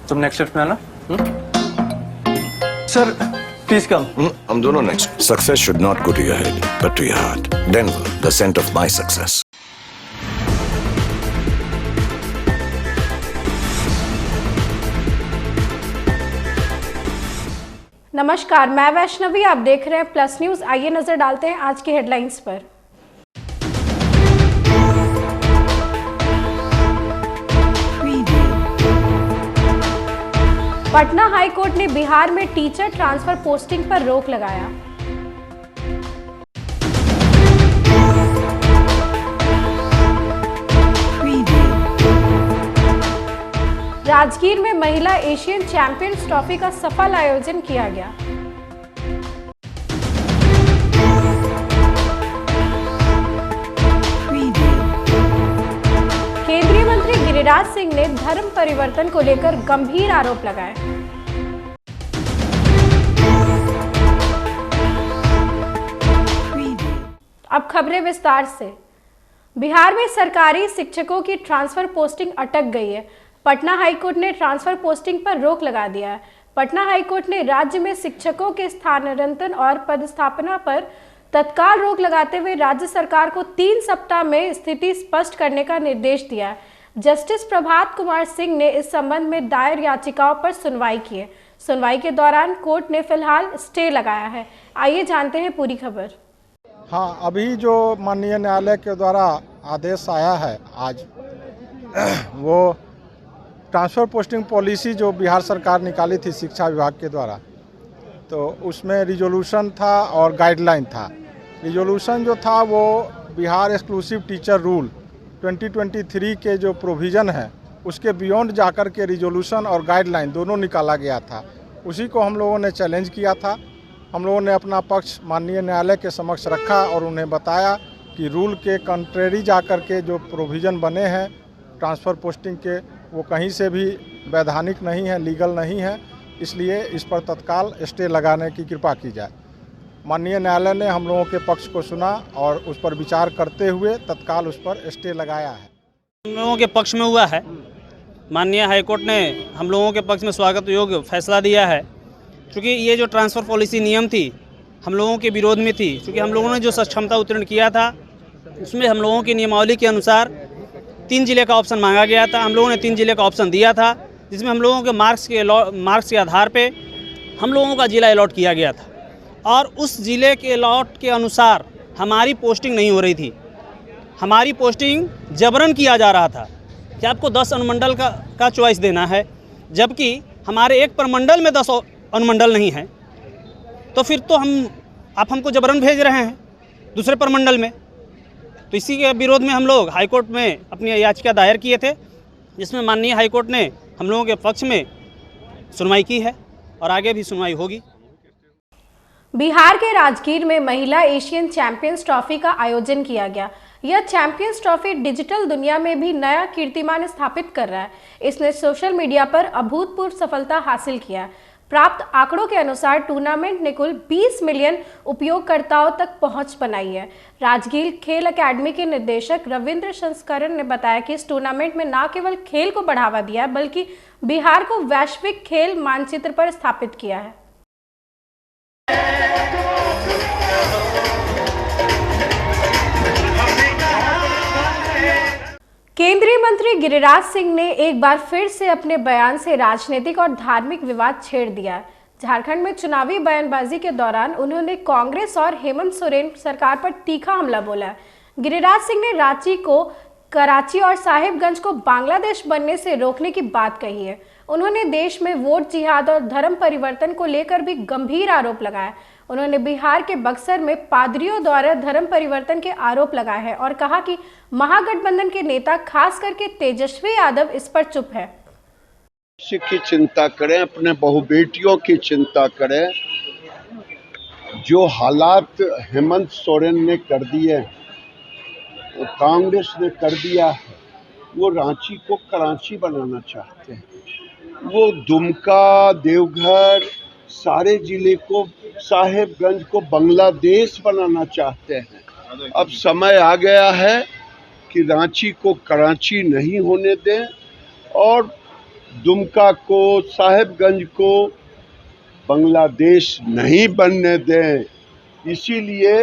तुम next shift में आना। Sir please come. हम दोनों next. Success should not go to your head, but to your heart. Denver, the scent of my success. नमस्कार, मैं वैष्णवी, आप देख रहे हैं प्लस न्यूज। आइए नजर डालते हैं आज की हेडलाइंस पर। पटना हाई कोर्ट ने बिहार में टीचर ट्रांसफर पोस्टिंग पर रोक लगाया। राजगीर में महिला एशियन चैंपियंस ट्रॉफी का सफल आयोजन किया गया। केंद्रीय मंत्री गिरिराज सिंह ने धर्म परिवर्तन को लेकर गंभीर आरोप लगाए। अब खबरें विस्तार से। बिहार में सरकारी शिक्षकों की ट्रांसफर पोस्टिंग अटक गई है। पटना हाईकोर्ट ने ट्रांसफर पोस्टिंग पर रोक लगा दिया है। पटना हाईकोर्ट ने राज्य में शिक्षकों के स्थानांतरण और पदस्थापना पर तत्काल रोक लगाते हुए राज्य सरकार को 3 सप्ताह में स्थिति स्पष्ट करने का निर्देश दिया है। जस्टिस प्रभात कुमार सिंह ने इस संबंध में दायर याचिकाओं पर सुनवाई की है। सुनवाई के दौरान कोर्ट ने फिलहाल स्टे लगाया है। आइए जानते हैं पूरी खबर। हाँ, अभी जो माननीय न्यायालय के द्वारा आदेश आया है आज, वो ट्रांसफ़र पोस्टिंग पॉलिसी जो बिहार सरकार निकाली थी शिक्षा विभाग के द्वारा, तो उसमें रिजोल्यूशन था और गाइडलाइन था। रिजोल्यूशन जो था वो बिहार एक्सक्लूसिव टीचर रूल 2023 के जो प्रोविज़न है उसके बियॉन्ड जाकर के रिजोल्यूशन और गाइडलाइन दोनों निकाला गया था। उसी को हम लोगों ने चैलेंज किया था। हम लोगों ने अपना पक्ष माननीय न्यायालय के समक्ष रखा और उन्हें बताया कि रूल के कंट्रेरी जाकर के जो प्रोविज़न बने हैं ट्रांसफ़र पोस्टिंग के, वो कहीं से भी वैधानिक नहीं है, लीगल नहीं है, इसलिए इस पर तत्काल स्टे लगाने की कृपा की जाए। माननीय न्यायालय ने हम लोगों के पक्ष को सुना और उस पर विचार करते हुए तत्काल उस पर स्टे लगाया है। हम लोगों के पक्ष में हुआ है। माननीय हाईकोर्ट ने हम लोगों के पक्ष में स्वागत योग्य फैसला दिया है, क्योंकि ये जो ट्रांसफ़र पॉलिसी नियम थी हम लोगों के विरोध में थी। क्योंकि हम लोगों ने जो सक्षमता उत्तीर्ण किया था उसमें हम लोगों की नियमावली के अनुसार 3 जिले का ऑप्शन मांगा गया था। हम लोगों ने 3 जिले का ऑप्शन दिया था, जिसमें हम लोगों के मार्क्स के आधार पे हम लोगों का जिला अलॉट किया गया था और उस जिले के अलॉट के अनुसार हमारी पोस्टिंग नहीं हो रही थी। हमारी पोस्टिंग जबरन किया जा रहा था कि आपको 10 अनुमंडल का चॉइस देना है, जबकि हमारे एक प्रमंडल में 10 अनुमंडल नहीं है। तो फिर तो आप हमको जबरन भेज रहे हैं दूसरे प्रमंडल में। तो इसी के विरोध में हम लोग हाईकोर्ट में अपनी याचिका दायर किए थे, जिसमें माननीय हाईकोर्ट ने हम लोगों के पक्ष में सुनवाई की है और आगे भी सुनवाई होगी। बिहार के राजगीर में महिला एशियन चैंपियंस ट्रॉफी का आयोजन किया गया। यह चैंपियंस ट्रॉफी डिजिटल दुनिया में भी नया कीर्तिमान स्थापित कर रहा है। इसने सोशल मीडिया पर अभूतपूर्व सफलता हासिल किया है। प्राप्त आंकड़ों के अनुसार टूर्नामेंट ने कुल 20 मिलियन उपयोगकर्ताओं तक पहुंच बनाई है। राजगीर खेल अकादमी के निदेशक रविंद्र संस्करण ने बताया कि इस टूर्नामेंट में न केवल खेल को बढ़ावा दिया है, बल्कि बिहार को वैश्विक खेल मानचित्र पर स्थापित किया है। केंद्रीय मंत्री गिरिराज सिंह ने एक बार फिर से अपने बयान से राजनीतिक और धार्मिक विवाद छेड़ दिया। झारखंड में चुनावी बयानबाजी के दौरान उन्होंने कांग्रेस और हेमंत सोरेन सरकार पर तीखा हमला बोला। गिरिराज सिंह ने रांची को कराची और साहिबगंज को बांग्लादेश बनने से रोकने की बात कही है। उन्होंने देश में वोट जिहाद और धर्म परिवर्तन को लेकर भी गंभीर आरोप लगाया। उन्होंने बिहार के बक्सर में पादरियों द्वारा धर्म परिवर्तन के आरोप लगाए हैं और कहा कि महागठबंधन के नेता खास करके तेजस्वी यादव इस पर चुप है। की चिंता करें, अपने बहु बेटियों की चिंता करें। जो हालात हेमंत सोरेन ने कर दिए, कांग्रेस ने कर दिया है, वो रांची को कराची बनाना चाहते हैं। वो दुमका, देवघर, सारे जिले को, साहेबगंज को बांग्लादेश बनाना चाहते हैं। अब समय आ गया है कि रांची को कराची नहीं होने दें और दुमका को, साहेबगंज को बांग्लादेश नहीं बनने दें। इसीलिए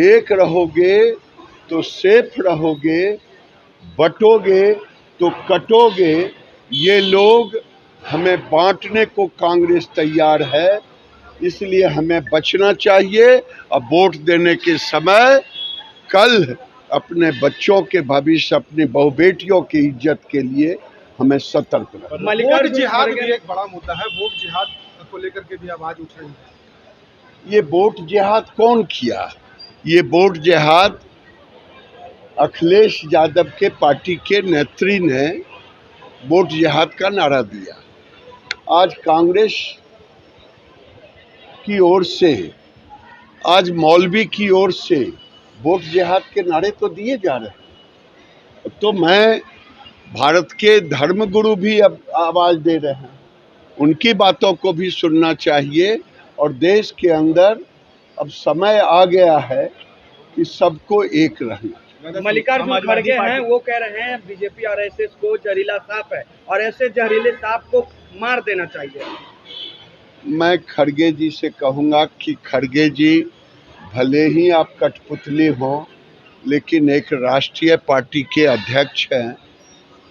एक रहोगे तो सेफ रहोगे, बटोगे तो कटोगे। ये लोग हमें बांटने को कांग्रेस तैयार है, इसलिए हमें बचना चाहिए। अब वोट देने के समय कल अपने बच्चों के भविष्य, अपनी बहु बेटियों की इज्जत के लिए हमें सतर्क रहना। वोट जिहाद भी एक बड़ा मुद्दा है, वोट जिहाद को लेकर के भी आवाज उठ रही है। ये वोट जिहाद कौन किया? ये वोट जिहाद अखिलेश यादव के पार्टी के नेत्री ने वोट जिहाद का नारा दिया। आज कांग्रेस की ओर से, आज मौलवी की ओर से वोट जिहाद के नारे तो दिए जा रहे हैं। तो मैं, भारत के धर्मगुरु भी अब आवाज दे रहे हैं, उनकी बातों को भी सुनना चाहिए। और देश के अंदर अब समय आ गया है कि सबको एक रहना। मल्लिकार्जुन खड़गे हैं, वो कह रहे हैं बीजेपी आरएसएस को जहरीला सांप है और ऐसे जहरीले सांप को मार देना चाहिए। मैं खड़गे जी से कहूँगा कि खड़गे जी, भले ही आप कठपुतली हों, लेकिन एक राष्ट्रीय पार्टी के अध्यक्ष हैं।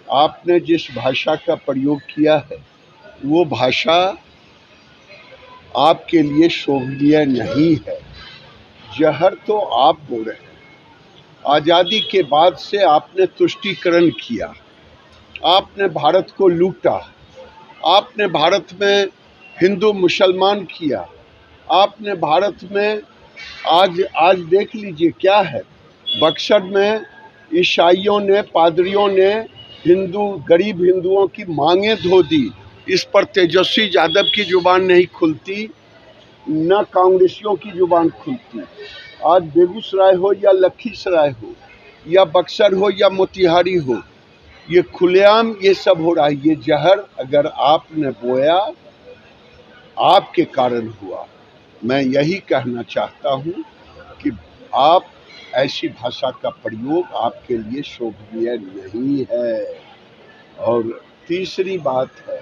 आपने जिस भाषा का प्रयोग किया है वो भाषा आपके लिए शोभनीय नहीं है। जहर तो आप बोल रहे हैं। आज़ादी के बाद से आपने तुष्टीकरण किया, आपने भारत को लूटा, आपने भारत में हिंदू मुसलमान किया, आपने भारत में आज देख लीजिए क्या है। बक्सर में ईसाइयों ने, पादरियों ने गरीब हिंदुओं की मांगें धो दी। इस पर तेजस्वी यादव की जुबान नहीं खुलती, न कांग्रेसियों की जुबान खुलती। आज बेगूसराय हो या लखीसराय हो या बक्सर हो या मोतिहारी हो, ये खुलेआम ये सब हो रहा है। ये जहर अगर आपने बोया, आपके कारण हुआ। मैं यही कहना चाहता हूँ कि आप ऐसी भाषा का प्रयोग आपके लिए शोभनीय नहीं है। और तीसरी बात है,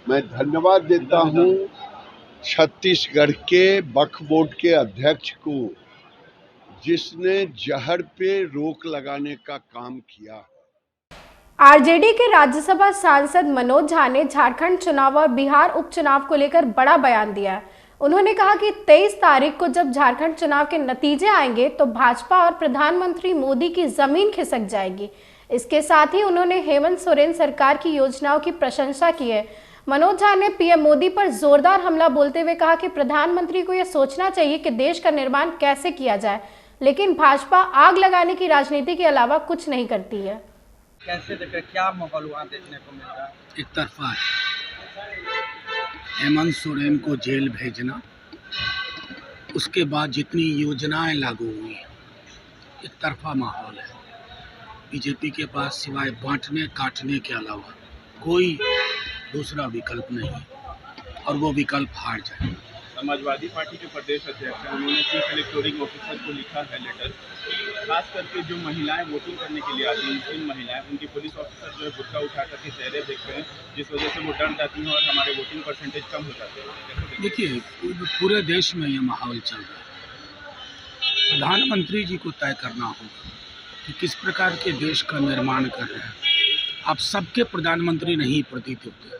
मैं धन्यवाद देता हूँ छत्तीसगढ़ के वक्फ बोर्ड के अध्यक्ष को, जिसने जहर पे रोक लगाने का काम किया। आरजेडी के राज्यसभा सांसद मनोज झा ने झारखंड चुनाव और बिहार उपचुनाव को लेकर बड़ा बयान दिया है। उन्होंने कहा कि 23 तारीख को जब झारखंड चुनाव के नतीजे आएंगे तो भाजपा और प्रधानमंत्री मोदी की जमीन खिसक जाएगी। इसके साथ ही उन्होंने हेमंत सोरेन सरकार की योजनाओं की प्रशंसा की है। मनोज झा ने पीएम मोदी पर जोरदार हमला बोलते हुए कहा कि प्रधानमंत्री को यह सोचना चाहिए कि देश का निर्माण कैसे किया जाए, लेकिन भाजपा आग लगाने की राजनीति के अलावा कुछ नहीं करती है। कैसे देखें, क्या माहौल वहाँ देखने को मिल रहा है? एक तरफा है, हेमंत सोरेन को जेल भेजना, उसके बाद जितनी योजनाएं लागू हुई, एक तरफा माहौल है। बीजेपी के पास सिवाय बांटने काटने के अलावा कोई दूसरा विकल्प नहीं है, और वो विकल्प हार जाए। समाजवादी पार्टी के प्रदेश अध्यक्ष हैं, उन्होंने चीफ इलेक्टोरल ऑफिसर को लिखा है लेटर, खास करके जो महिलाएं वोटिंग करने के लिए आती हैं, मुस्लिम महिलाएं, उनकी पुलिस ऑफिसर जो है गुस्सा उठा करके चेहरे देखते हैं, जिस वजह से वो डर जाती हैं और हमारे वोटिंग परसेंटेज कम हो जाते हैं। देखिए, पूरे देश में ये माहौल चल रहा है। प्रधानमंत्री जी को तय करना होगा कि किस प्रकार के देश का निर्माण कर रहे हैं। आप सबके प्रधानमंत्री नहीं प्रतीत होते,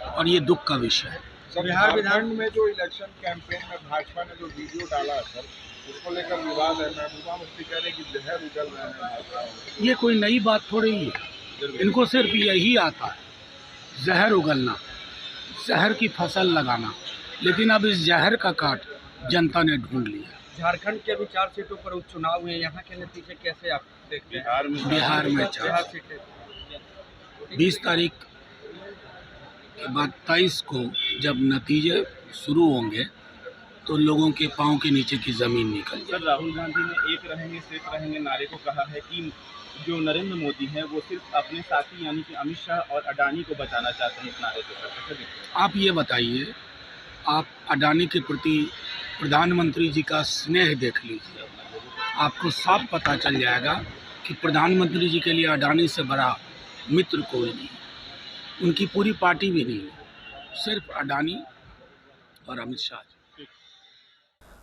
और ये दुख का विषय है। बिहार विधान में जो इलेक्शन कैंपेन में भाजपा ने जो वीडियो डाला है सर, उसको लेकर विवाद है। महबूबा मुफ्ती कह रहे हैं कि जहर उगल रहे हैं भाजपा। ये कोई नई बात थोड़ी ही है, इनको सिर्फ यही आता है, जहर उगलना, जहर की फसल लगाना। लेकिन अब इस जहर का काट जनता ने ढूंढ लिया। झारखंड के अभी 4 सीटों पर उपचुनाव हुए, यहाँ के नतीजे कैसे आप देखते हैं? बिहार में 4 सीटें, 20 तारीख के बाद 23 को जब नतीजे शुरू होंगे तो लोगों के पाँव के नीचे की ज़मीन निकल जाए। सर, राहुल गांधी ने एक रहेंगे सिर्फ रहेंगे नारे को कहा है कि जो नरेंद्र मोदी हैं वो सिर्फ अपने साथी यानी कि अमित शाह और अडानी को बचाना चाहते हैं इस नारे से। आप ये बताइए, आप अडानी के प्रति प्रधानमंत्री जी का स्नेह देख लीजिए, आपको साफ पता चल जाएगा कि प्रधानमंत्री जी के लिए अडानी से बड़ा मित्र कोई नहीं। उनकी पूरी पार्टी भी नहीं, सिर्फ अडानी और अमित शाह।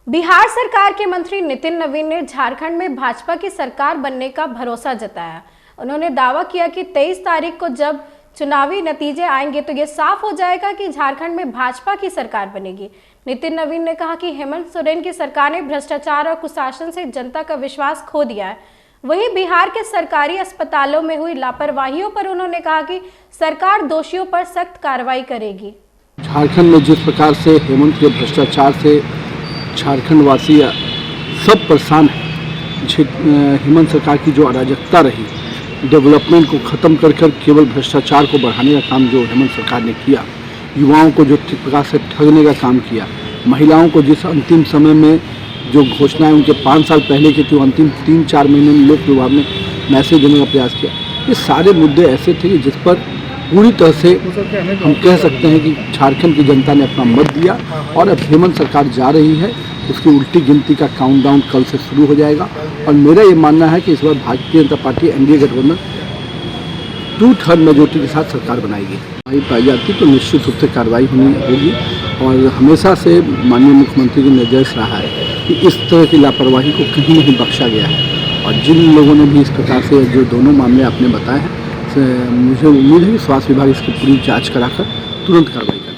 बिहार सरकार के मंत्री नितिन नवीन ने झारखंड में भाजपा की सरकार बनने का भरोसा जताया। उन्होंने दावा किया कि 23 तारीख को जब चुनावी नतीजे आएंगे तो ये साफ हो जाएगा कि झारखंड में भाजपा की सरकार बनेगी। नितिन नवीन ने कहा कि हेमंत सोरेन की सरकार ने भ्रष्टाचार और कुशासन से जनता का विश्वास खो दिया है। वहीं बिहार के सरकारी अस्पतालों में हुई लापरवाहियों पर उन्होंने कहा कि सरकार दोषियों पर सख्त कार्रवाई करेगी। झारखंड में जिस प्रकार से हेमंत के भ्रष्टाचार से झारखंड वासी सब परेशान हैं, हेमंत सरकार की जो अराजकता रही, डेवलपमेंट को ख़त्म कर केवल भ्रष्टाचार को बढ़ाने का काम जो हेमंत सरकार ने किया, युवाओं को जो प्रकार से ठगने का काम किया, महिलाओं को जिस अंतिम समय में जो घोषणाएं उनके 5 साल पहले की थी अंतिम 3-4 महीने में लोक विभाग में मैसेज देने का प्रयास किया, ये सारे मुद्दे ऐसे थे कि जिस पर पूरी तरह से हम कह सकते हैं कि झारखंड की जनता ने अपना मत दिया और अब हेमंत सरकार जा रही है, उसकी उल्टी गिनती का काउंटडाउन कल से शुरू हो जाएगा। और मेरा ये मानना है कि इस बार भारतीय जनता पार्टी एनडीए गठबंधन 2/3 मेजोरिटी के साथ सरकार बनाएगी। वही पाई जाती तो निश्चित रूप से कार्रवाई होगी और हमेशा से माननीय मुख्यमंत्री का निर्देश रहा है कि इस तरह की लापरवाही को कहीं नहीं बख्शा गया है। और जिन लोगों ने भी इस प्रकार से जो दोनों मामले आपने बताए हैं, मुझे उम्मीद है कि स्वास्थ्य विभाग इसकी पूरी जांच कराकर तुरंत कार्रवाई करेगा।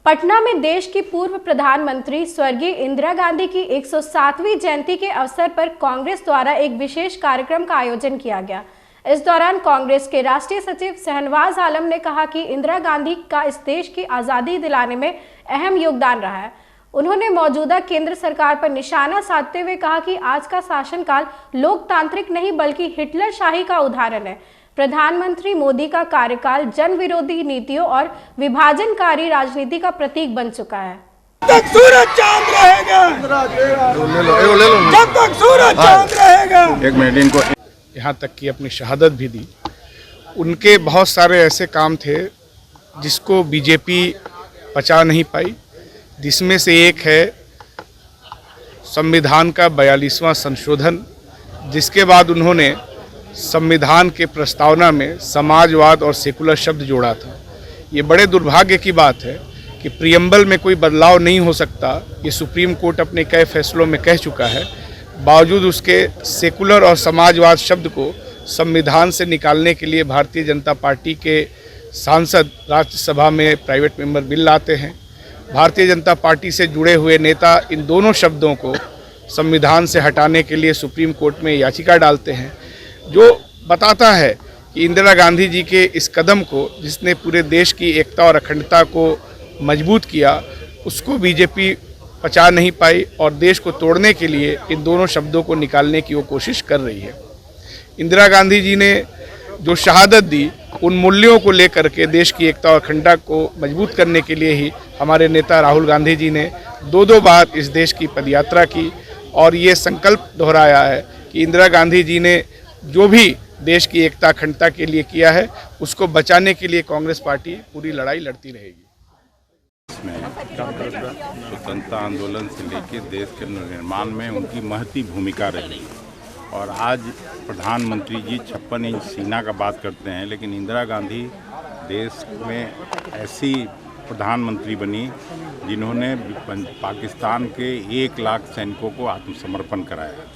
पटना में देश की पूर्व प्रधानमंत्री स्वर्गीय इंदिरा गांधी की 107वीं जयंती के अवसर पर कांग्रेस द्वारा एक विशेष कार्यक्रम का आयोजन किया गया। इस दौरान कांग्रेस के राष्ट्रीय सचिव शहनवाज आलम ने कहा कि इंदिरा गांधी का इस देश की आज़ादी दिलाने में अहम योगदान रहा है। उन्होंने मौजूदा केंद्र सरकार पर निशाना साधते हुए कहा कि आज का शासनकाल लोकतांत्रिक नहीं बल्कि हिटलर शाही का उदाहरण है। प्रधानमंत्री मोदी का कार्यकाल जन विरोधी नीतियों और विभाजनकारी राजनीति का प्रतीक बन चुका है। जब तक सूरज चांद रहेगा, जब तक सूरज चांद रहेगा। एक मिनट, इनको यहाँ तक कि अपनी शहादत भी दी। उनके बहुत सारे ऐसे काम थे जिसको बीजेपी पचा नहीं पाई, जिसमें से एक है संविधान का 42वां संशोधन, जिसके बाद उन्होंने संविधान के प्रस्तावना में समाजवाद और सेकुलर शब्द जोड़ा था। ये बड़े दुर्भाग्य की बात है कि प्रियम्बल में कोई बदलाव नहीं हो सकता, ये सुप्रीम कोर्ट अपने कई फैसलों में कह चुका है। बावजूद उसके सेकुलर और समाजवाद शब्द को संविधान से निकालने के लिए भारतीय जनता पार्टी के सांसद राज्यसभा में प्राइवेट मेंबर बिल लाते हैं। भारतीय जनता पार्टी से जुड़े हुए नेता इन दोनों शब्दों को संविधान से हटाने के लिए सुप्रीम कोर्ट में याचिका डालते हैं, जो बताता है कि इंदिरा गांधी जी के इस कदम को, जिसने पूरे देश की एकता और अखंडता को मजबूत किया, उसको बीजेपी पचा नहीं पाई और देश को तोड़ने के लिए इन दोनों शब्दों को निकालने की वो कोशिश कर रही है। इंदिरा गांधी जी ने जो शहादत दी, उन मूल्यों को लेकर के देश की एकता और अखंडता को मजबूत करने के लिए ही हमारे नेता राहुल गांधी जी ने 2 बार इस देश की पदयात्रा की और ये संकल्प दोहराया है कि इंदिरा गांधी जी ने जो भी देश की एकता अखंडता के लिए किया है, उसको बचाने के लिए कांग्रेस पार्टी पूरी लड़ाई लड़ती रहेगी। इसमें स्वतंत्रता आंदोलन से लेकर देश के निर्माण में उनकी महती भूमिका रही और आज प्रधानमंत्री जी 56 इंच सीना का बात करते हैं, लेकिन इंदिरा गांधी देश में ऐसी प्रधानमंत्री बनी जिन्होंने पाकिस्तान के 1 लाख सैनिकों को आत्मसमर्पण कराया।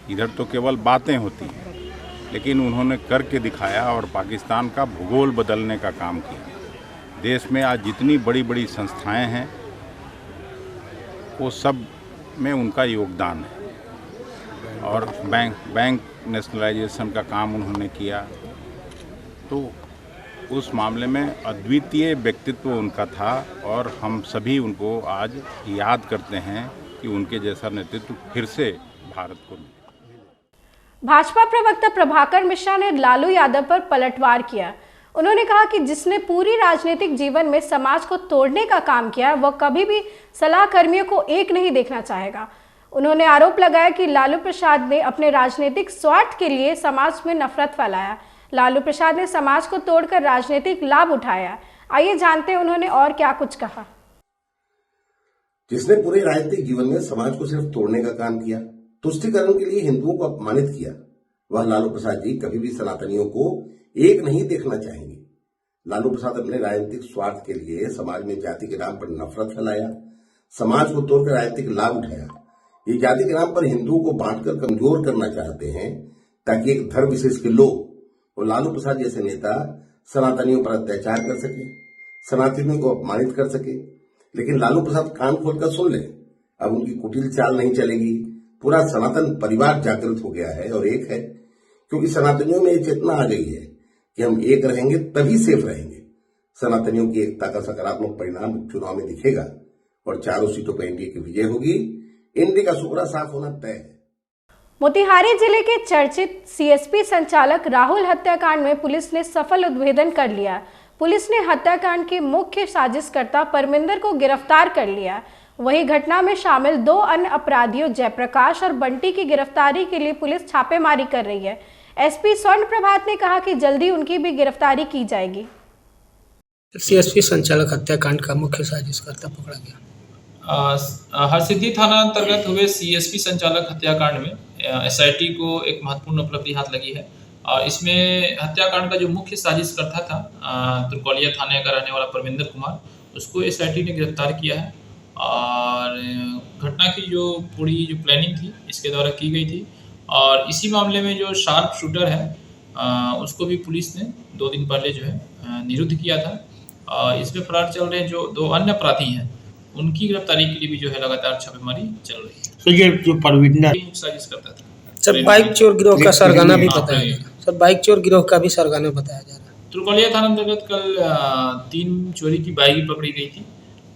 इधर तो केवल बातें होती हैं, लेकिन उन्होंने करके दिखाया और पाकिस्तान का भूगोल बदलने का काम किया। देश में आज जितनी बड़ी बड़ी संस्थाएं हैं, वो सब में उनका योगदान है और बैंक नेशनलाइजेशन का काम उन्होंने किया। तो उस मामले में अद्वितीय व्यक्तित्व उनका था और हम सभी उनको आज याद करते हैं कि उनके जैसा नेतृत्व फिर से भारत को मिले। भाजपा प्रवक्ता प्रभाकर मिश्रा ने लालू यादव पर पलटवार किया। उन्होंने कहा कि जिसने पूरी राजनीतिक जीवन में समाज को तोड़ने का काम किया, वह कभी भी सलाहकर्मियों को एक नहीं देखना चाहेगा। उन्होंने आरोप लगाया कि लालू प्रसाद ने अपने राजनीतिक स्वार्थ के लिए समाज में नफरत फैलाया। लालू प्रसाद ने समाज को तोड़कर राजनीतिक लाभ उठाया। आइए जानते हैं उन्होंने और क्या कुछ कहा। जिसने पूरे राजनीतिक जीवन में समाज को सिर्फ तोड़ने का काम किया, तुष्टीकरण के लिए हिंदुओं को अपमानित किया, वह लालू प्रसाद जी कभी भी सनातनियों को एक नहीं देखना चाहेंगे। लालू प्रसाद अपने राजनीतिक स्वार्थ के लिए समाज में जाति के नाम पर नफरत फैलाया, समाज को तोड़कर राजनीतिक लाभ उठाया। ये जाति के नाम पर हिंदुओं को बांटकर कमजोर करना चाहते हैं ताकि एक धर्म विशेष के लोग और लालू प्रसाद जैसे नेता सनातनियों पर अत्याचार कर सके, सनातनियों को अपमानित कर सके। लेकिन लालू प्रसाद कान खोलकर सुन ले, अब उनकी कुटिल चाल नहीं चलेगी। पूरा सनातन परिवार जागृत हो गया है और एक है, क्योंकि सनातनियों में ये चेतना आ गई है कि हम एक रहेंगे तभी सेफ रहेंगे। सनातनियों की एकता का सकारात्मक परिणाम चुनाव में दिखेगा और चारों सीटों पर एनडीए की विजय होगी। एनडीए का सुपड़ा साफ होना तय है। मोतिहारी जिले के चर्चित सीएसपी संचालक राहुल हत्याकांड में पुलिस ने सफल उद्भेदन कर लिया। पुलिस ने हत्याकांड के मुख्य साजिशकर्ता परमिंदर को गिरफ्तार कर लिया। वहीं घटना में शामिल 2 अन्य अपराधियों जयप्रकाश और बंटी की गिरफ्तारी के लिए पुलिस छापेमारी कर रही है। एसपी स्वर्ण प्रभात ने कहा कि जल्दी उनकी भी गिरफ्तारी की जाएगी। सीएसपी संचालक हत्याकांड का मुख्य साजिशकर्ता पकड़ा गया। हरसिद्धि थाना अंतर्गत हुए सीएसपी संचालक हत्याकांड में एसआईटी को एक महत्वपूर्ण उपलब्धि हाथ लगी है। और इसमें हत्याकांड का जो मुख्य साजिशकर्ता था तुरकौलिया थाने का रहने वाला परमिंदर कुमार, उसको एसआईटी ने गिरफ्तार किया है। और घटना की जो पूरी जो प्लानिंग थी इसके द्वारा की गई थी। और इसी मामले में जो शार्प शूटर है उसको भी पुलिस ने 2 दिन पहले जो है निरुद्ध किया था। और इसमें फरार चल रहे जो 2 अन्य अपराधी हैं उनकी गिरफ्तारी के लिए भी जो है लगातार छापेमारी चल रही है। तो ये जो परविंदर साजिश करता था, सर बाइक चोर गिरोह का सरगना भी बताया जा रहा है। सर बाइक चोर गिरोह का भी सरगना बताया जा रहा है। तुरकौलिया थाना अंतर्गत कल 3 चोरी की बाइक पकड़ी गई थी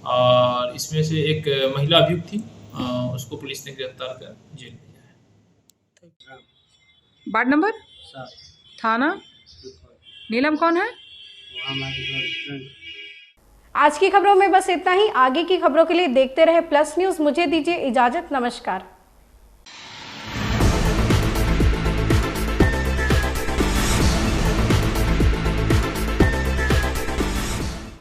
और इसमें से एक महिला अभियुक्त थी, उसको पुलिस ने गिरफ्तार कर जेल भेजा है। वार्ड नंबर थाना नीलम कौन है? आज की खबरों में बस इतना ही। आगे की खबरों के लिए देखते रहे प्लस न्यूज। मुझे दीजिए इजाजत। नमस्कार।